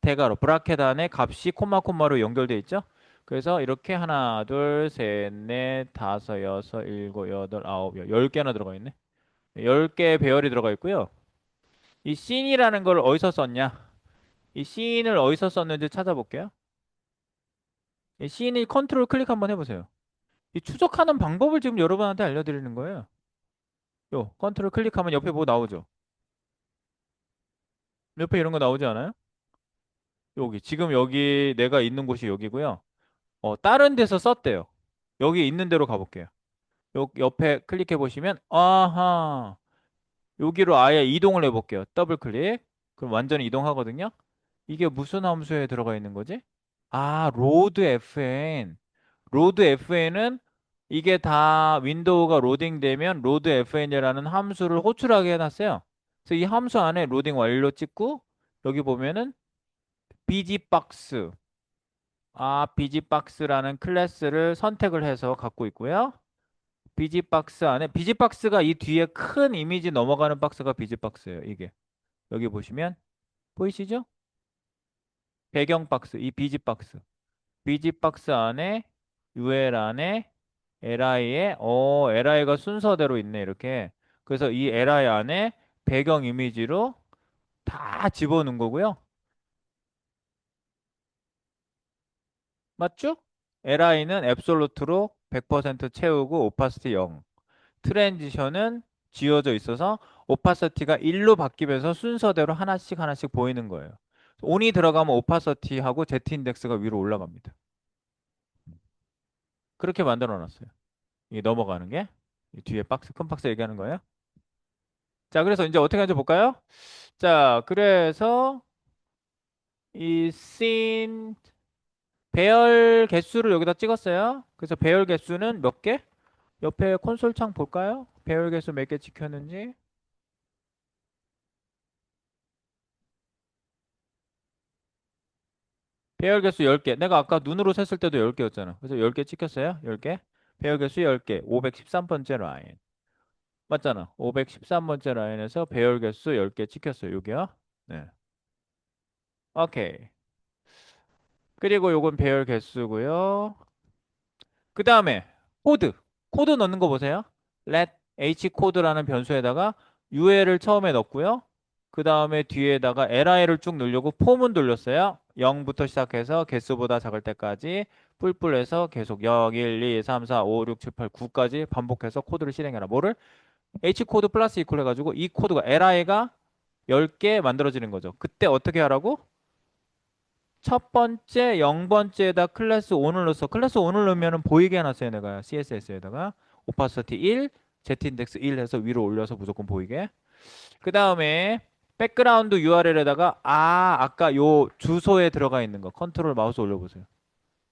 대괄호 브라켓 안에 값이 콤마로 연결돼 있죠. 그래서 이렇게 하나, 둘, 셋, 넷, 다섯, 여섯, 일곱, 여덟, 아홉, 열 개나 들어가 있네. 10개의 배열이 들어가 있고요. 이 씬이라는 걸 어디서 썼냐? 이 씬을 어디서 썼는지 찾아볼게요. 이 씬이 컨트롤 클릭 한번 해보세요. 이 추적하는 방법을 지금 여러분한테 알려드리는 거예요. 요 컨트롤 클릭하면 옆에 뭐 나오죠? 옆에 이런 거 나오지 않아요? 여기 지금 여기 내가 있는 곳이 여기고요. 다른 데서 썼대요. 여기 있는 데로 가볼게요. 요 옆에 클릭해 보시면 아하 여기로 아예 이동을 해볼게요. 더블 클릭. 그럼 완전히 이동하거든요. 이게 무슨 함수에 들어가 있는 거지? 아, 로드 fn. 로드 fn은 이게 다 윈도우가 로딩되면 로드 fn이라는 함수를 호출하게 해놨어요. 그래서 이 함수 안에 로딩 완료 찍고 여기 보면은 bgbox bgbox라는 클래스를 선택을 해서 갖고 있고요. bgbox 안에 bgbox가 이 뒤에 큰 이미지 넘어가는 박스가 bgbox예요. 이게 여기 보시면 보이시죠? 배경 박스 이 bgbox bgbox 안에 ul 안에 li에 li가 순서대로 있네 이렇게. 그래서 이 li 안에 배경 이미지로 다 집어넣은 거고요. 맞죠? li는 앱솔루트로 100% 채우고 오파시티 0. 트랜지션은 지워져 있어서 오파서티가 1로 바뀌면서 순서대로 하나씩 하나씩 보이는 거예요. 온이 들어가면 오파서티하고 Z 인덱스가 위로 올라갑니다. 그렇게 만들어 놨어요. 이 넘어가는 게. 이 뒤에 박스, 큰 박스 얘기하는 거예요. 자, 그래서 이제 어떻게 하는지 볼까요? 자, 그래서 이 씬 배열 개수를 여기다 찍었어요. 그래서 배열 개수는 몇 개? 옆에 콘솔 창 볼까요? 배열 개수 몇 개 찍혔는지. 배열 개수 10개. 내가 아까 눈으로 셌을 때도 10개였잖아. 그래서 10개 찍혔어요. 10개. 배열 개수 10개. 513번째 라인. 맞잖아. 513번째 라인에서 배열 개수 10개 찍혔어요. 여기요. 네. 오케이. 그리고 요건 배열 개수고요. 그 다음에 코드. 코드 넣는 거 보세요. let hcode라는 변수에다가 ul을 처음에 넣고요. 그 다음에 뒤에다가 li를 쭉 넣으려고 폼은 돌렸어요. 0부터 시작해서 개수보다 작을 때까지 뿔뿔해서 계속 0, 1, 2, 3, 4, 5, 6, 7, 8, 9까지 반복해서 코드를 실행해라. 뭐를? h코드 플러스 이퀄 해가지고 이 코드가 li가 10개 만들어지는 거죠. 그때 어떻게 하라고? 첫 번째 0번째에다 클래스 5를 넣어서 클래스 5를 넣으면 보이게 해놨어요. 내가 CSS에다가 오파시티 1, Z인덱스 1 해서 위로 올려서 무조건 보이게. 그 다음에 백그라운드 URL에다가 아까 요 주소에 들어가 있는 거 컨트롤 마우스 올려보세요.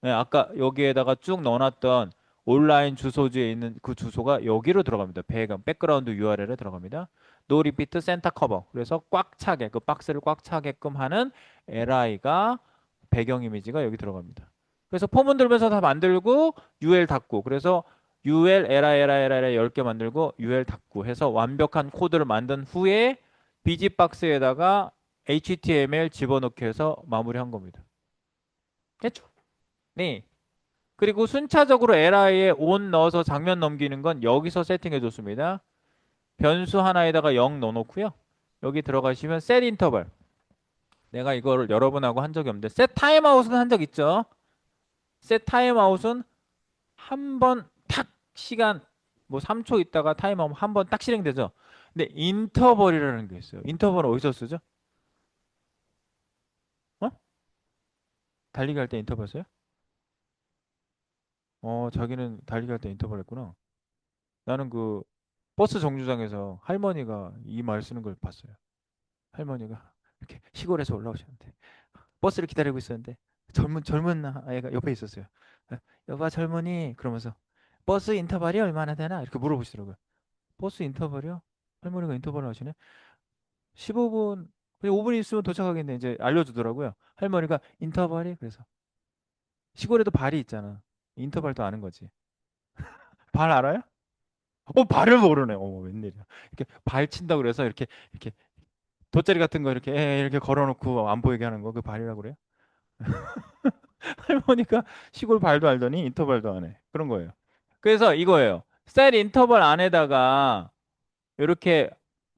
네, 아까 여기에다가 쭉 넣어놨던 온라인 주소지에 있는 그 주소가 여기로 들어갑니다. 배경 백그라운드 URL에 들어갑니다. 노 리피트 센터 커버. 그래서 꽉 차게 그 박스를 꽉 차게끔 하는 li가 배경 이미지가 여기 들어갑니다. 그래서 폼은 들면서 다 만들고 UL 닫고 그래서 UL li 10개 만들고 UL 닫고 해서 완벽한 코드를 만든 후에 비지박스에다가 HTML 집어넣기 해서 마무리한 겁니다. 됐죠? 네. 그리고 순차적으로 li에 on 넣어서 장면 넘기는 건 여기서 세팅해 줬습니다. 변수 하나에다가 0 넣어놓고요. 여기 들어가시면 set 인터벌. 내가 이거를 여러분하고 한 적이 없는데 set 타임아웃은 한 적 있죠? set 타임아웃은 한 번 탁 시간 뭐 3초 있다가 타임아웃 한 번 딱 실행되죠. 근데 인터벌이라는 게 있어요. 인터벌은 어디서 쓰죠? 어? 달리기 할 때 인터벌 써요? 자기는 달리기 할 때 인터벌 했구나. 나는 그 버스 정류장에서 할머니가 이 말 쓰는 걸 봤어요. 할머니가 이렇게 시골에서 올라오셨는데 버스를 기다리고 있었는데 젊은 아이가 옆에 있었어요. 여봐 젊은이 그러면서 버스 인터벌이 얼마나 되나 이렇게 물어보시더라고요. 버스 인터벌이요? 할머니가 인터벌을 하시네. 15분, 그냥 5분 있으면 도착하겠네. 이제 알려주더라고요. 할머니가 인터벌이 그래서 시골에도 발이 있잖아. 인터벌도 아는 거지. 발 알아요? 발을 모르네. 웬일이야. 이렇게 발 친다 그래서 이렇게 돗자리 같은 거 이렇게 걸어놓고 안 보이게 하는 거 그 발이라고 그래요? 할머니가 시골 발도 알더니 인터벌도 안 해. 그런 거예요. 그래서 이거예요. 셀 인터벌 안에다가 이렇게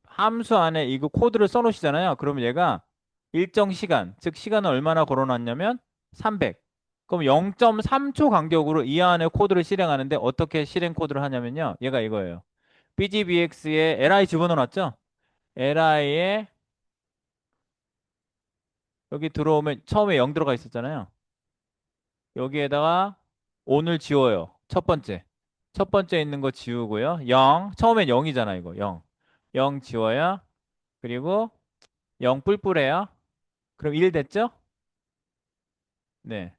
함수 안에 이거 코드를 써놓으시잖아요. 그러면 얘가 일정 시간, 즉 시간을 얼마나 걸어놨냐면 300. 그럼 0.3초 간격으로 이 안에 코드를 실행하는데 어떻게 실행 코드를 하냐면요. 얘가 이거예요. BGBX에 li 집어넣어놨죠? li에 여기 들어오면 처음에 0 들어가 있었잖아요. 여기에다가 오늘 지워요. 첫 번째. 첫 번째 있는 거 지우고요. 0. 처음엔 0이잖아, 이거. 0. 0 지워요. 그리고 0 뿔뿔해요. 그럼 1 됐죠? 네.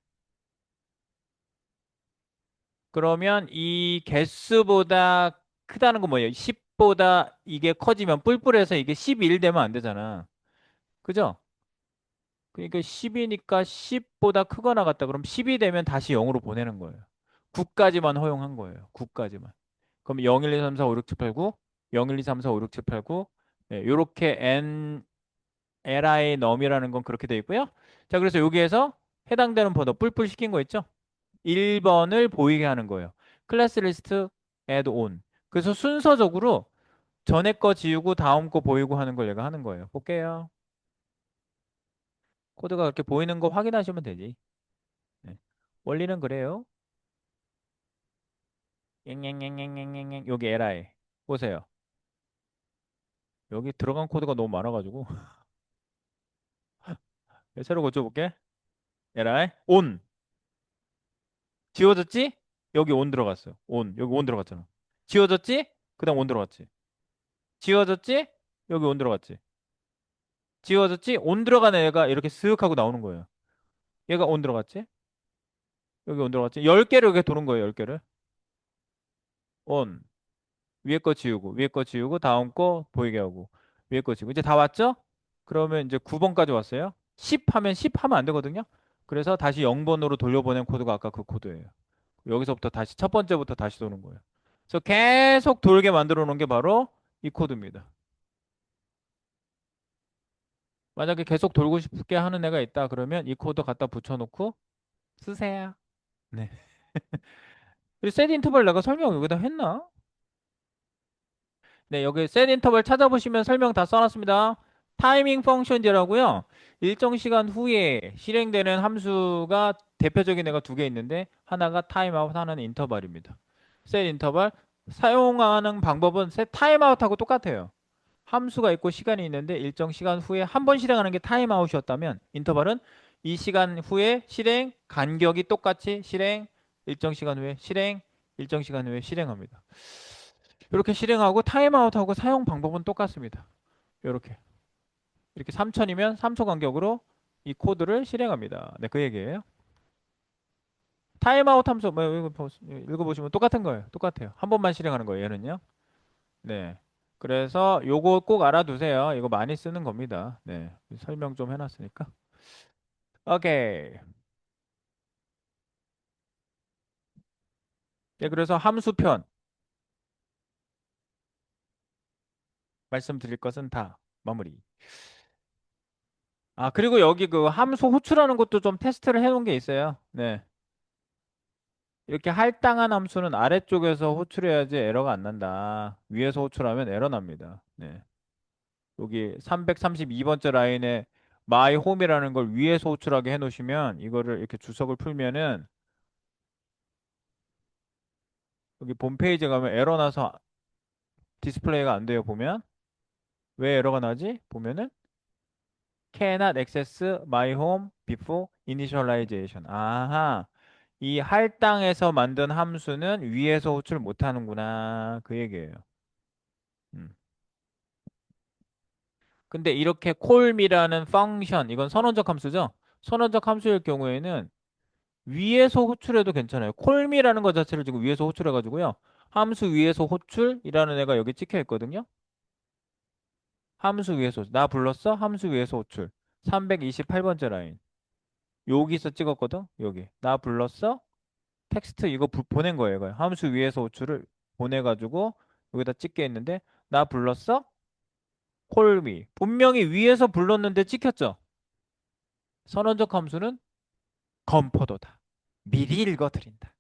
그러면 이 개수보다 크다는 건 뭐예요? 10보다 이게 커지면 뿔뿔해서 이게 11 되면 안 되잖아. 그죠? 그러니까 10이니까 10보다 크거나 같다. 그럼 10이 되면 다시 0으로 보내는 거예요. 9까지만 허용한 거예요. 9까지만. 그럼 0, 1, 2, 3, 4, 5, 6, 7, 8, 9, 0, 1, 2, 3, 4, 5, 6, 7, 8, 9. 네, 요렇게 li num이라는 건 그렇게 돼 있고요. 자, 그래서 여기에서 해당되는 번호 뿔뿔 시킨 거 있죠? 1번을 보이게 하는 거예요. 클래스 리스트 add on. 그래서 순서적으로 전에 거 지우고 다음 거 보이고 하는 걸 얘가 하는 거예요. 볼게요. 코드가 그렇게 보이는 거 확인하시면 되지. 네. 원리는 그래요. 앵앵앵앵앵앵앵 여기 li 보세요. 여기 들어간 코드가 너무 많아가지고 새로 고쳐볼게. li on 지워졌지? 여기 on 들어갔어요. on 여기 on 들어갔잖아. 지워졌지? 그다음 on 들어갔지. 지워졌지? 여기 on 들어갔지. 지워졌지? on 들어간 애가 이렇게 쓱 하고 나오는 거예요. 얘가 on 들어갔지? 여기 on 들어갔지? 10개를 이렇게 도는 거예요. 10개를. on 위에 거 지우고 위에 거 지우고 다음 거 보이게 하고 위에 거 지우고 이제 다 왔죠? 그러면 이제 9번까지 왔어요. 10 하면 10 하면 안 되거든요. 그래서 다시 0번으로 돌려보낸 코드가 아까 그 코드예요. 여기서부터 다시 첫 번째부터 다시 도는 거예요. 그래서 계속 돌게 만들어 놓은 게 바로 이 코드입니다. 만약에 계속 돌고 싶게 하는 애가 있다 그러면 이 코드 갖다 붙여놓고 쓰세요. 네. 그리고 셋 인터벌 내가 설명 여기다 했나? 네, 여기 셋 인터벌 찾아보시면 설명 다 써놨습니다. 타이밍 펑션이라고요. 일정 시간 후에 실행되는 함수가 대표적인 애가 두 개 있는데 하나가 타임아웃, 하나는 인터벌입니다. 셋 인터벌 사용하는 방법은 셋 타임아웃하고 똑같아요. 함수가 있고 시간이 있는데 일정 시간 후에 한 번 실행하는 게 타임아웃이었다면 인터벌은 이 시간 후에 실행 간격이 똑같이 실행 일정 시간 후에 실행 일정 시간 후에 실행합니다. 이렇게 실행하고 타임아웃하고 사용 방법은 똑같습니다. 이렇게 3000이면 3초 간격으로 이 코드를 실행합니다. 네, 그 얘기예요. 타임아웃 함수 뭐 이거 읽어보시면 똑같은 거예요. 똑같아요. 한 번만 실행하는 거예요. 얘는요. 네. 그래서 요거 꼭 알아두세요. 이거 많이 쓰는 겁니다. 네. 설명 좀 해놨으니까. 오케이. 네, 그래서 함수편 말씀드릴 것은 다 마무리. 아, 그리고 여기 그 함수 호출하는 것도 좀 테스트를 해놓은 게 있어요. 네. 이렇게 할당한 함수는 아래쪽에서 호출해야지 에러가 안 난다. 위에서 호출하면 에러 납니다. 네. 여기 332번째 라인에 my home이라는 걸 위에서 호출하게 해 놓으시면 이거를 이렇게 주석을 풀면은 여기 본 페이지에 가면 에러 나서 디스플레이가 안 돼요. 보면 왜 에러가 나지? 보면은 cannot access my home before initialization. 아하. 이 할당에서 만든 함수는 위에서 호출 못 하는구나. 그 얘기예요. 음. 근데 이렇게 콜미라는 펑션, 이건 선언적 함수죠? 선언적 함수일 경우에는 위에서 호출해도 괜찮아요. 콜미라는 것 자체를 지금 위에서 호출해가지고요. 함수 위에서 호출이라는 애가 여기 찍혀 있거든요. 함수 위에서 나 불렀어? 함수 위에서 호출. 328번째 라인. 여기서 찍었거든. 여기. 나 불렀어? 텍스트 이거 보낸 거예요. 이거. 함수 위에서 호출을 보내가지고 여기다 찍게 했는데 나 불렀어? 콜미. 분명히 위에서 불렀는데 찍혔죠. 선언적 함수는 건포도다. 미리 읽어드린다.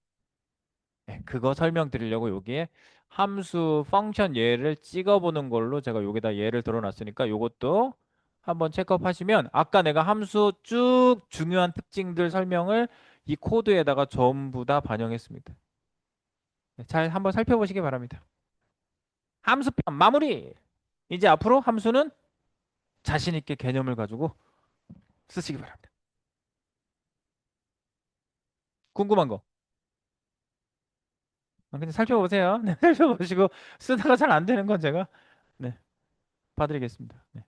네, 그거 설명드리려고 여기에 함수 펑션 예를 찍어보는 걸로 제가 여기다 예를 들어놨으니까 요것도 한번 체크업 하시면 아까 내가 함수 쭉 중요한 특징들 설명을 이 코드에다가 전부 다 반영했습니다. 네, 잘 한번 살펴보시기 바랍니다. 함수편 마무리! 이제 앞으로 함수는 자신 있게 개념을 가지고 쓰시기 바랍니다. 궁금한 거? 그냥 살펴보세요. 네, 살펴보시고 쓰다가 잘 안 되는 건 제가 네, 봐드리겠습니다. 네.